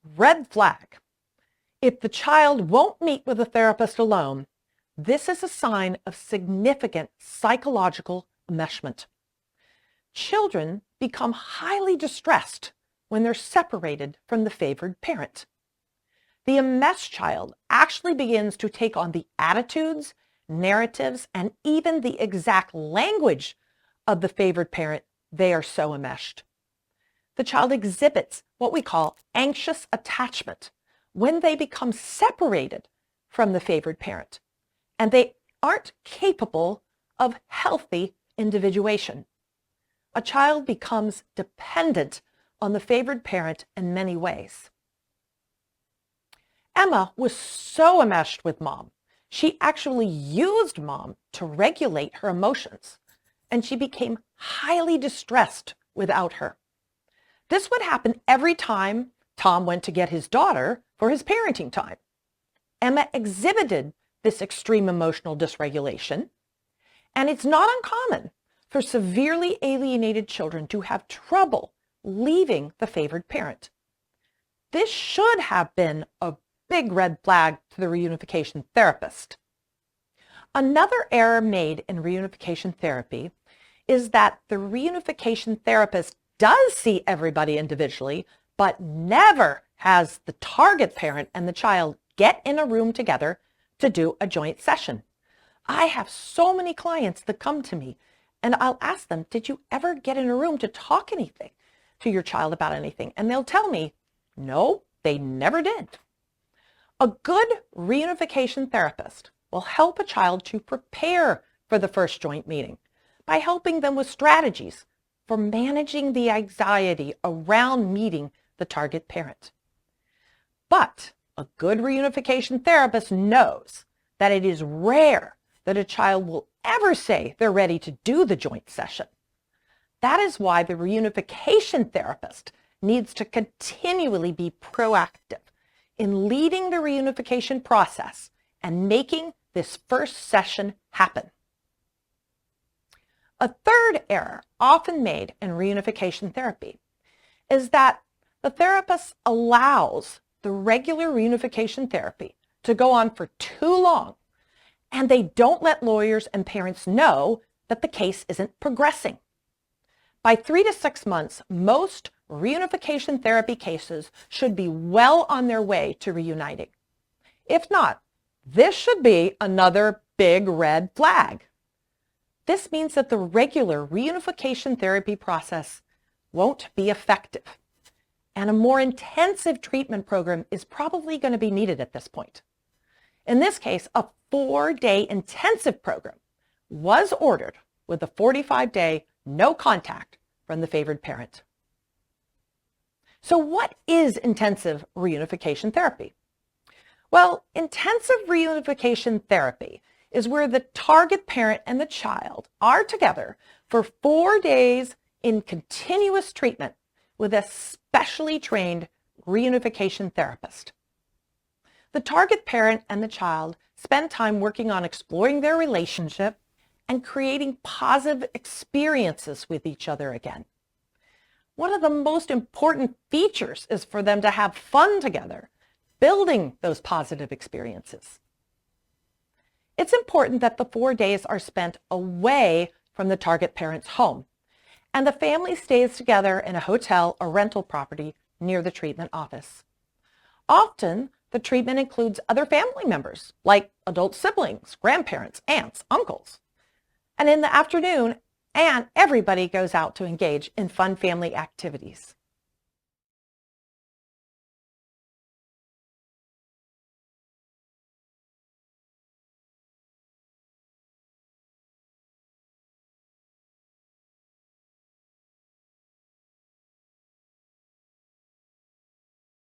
Red flag. If the child won't meet with a therapist alone, this is a sign of significant psychological enmeshment. Children become highly distressed when they're separated from the favored parent. The enmeshed child actually begins to take on the attitudes, narratives, and even the exact language of the favored parent. They are so enmeshed. The child exhibits what we call anxious attachment when they become separated from the favored parent, and they aren't capable of healthy individuation. A child becomes dependent on the favored parent in many ways. Emma was so enmeshed with mom, she actually used mom to regulate her emotions, and she became highly distressed without her. This would happen every time Tom went to get his daughter for his parenting time. Emma exhibited this extreme emotional dysregulation, and it's not uncommon for severely alienated children to have trouble leaving the favored parent. This should have been a big red flag to the reunification therapist. Another error made in reunification therapy is that the reunification therapist does see everybody individually, but never has the target parent and the child get in a room together to do a joint session. I have so many clients that come to me and I'll ask them, did you ever get in a room to talk anything to your child about anything? And they'll tell me, no, they never did. A good reunification therapist will help a child to prepare for the first joint meeting by helping them with strategies for managing the anxiety around meeting the target parent. But a good reunification therapist knows that it is rare that a child will ever say they're ready to do the joint session. That is why the reunification therapist needs to continually be proactive in leading the reunification process and making this first session happen. A third error often made in reunification therapy is that the therapist allows the regular reunification therapy to go on for too long, and they don't let lawyers and parents know that the case isn't progressing. By 3 to 6 months, most reunification therapy cases should be well on their way to reuniting. If not, this should be another big red flag. This means that the regular reunification therapy process won't be effective, and a more intensive treatment program is probably going to be needed at this point. In this case, a 4-day intensive program was ordered with a 45-day no contact from the favored parent. So what is intensive reunification therapy? Well, intensive reunification therapy is where the target parent and the child are together for 4 days in continuous treatment with a specially trained reunification therapist. The target parent and the child spend time working on exploring their relationship and creating positive experiences with each other again. One of the most important features is for them to have fun together, building those positive experiences. It's important that the 4 days are spent away from the target parent's home, and the family stays together in a hotel or rental property near the treatment office. Often, the treatment includes other family members, like adult siblings, grandparents, aunts, uncles. And in the afternoon, everybody goes out to engage in fun family activities.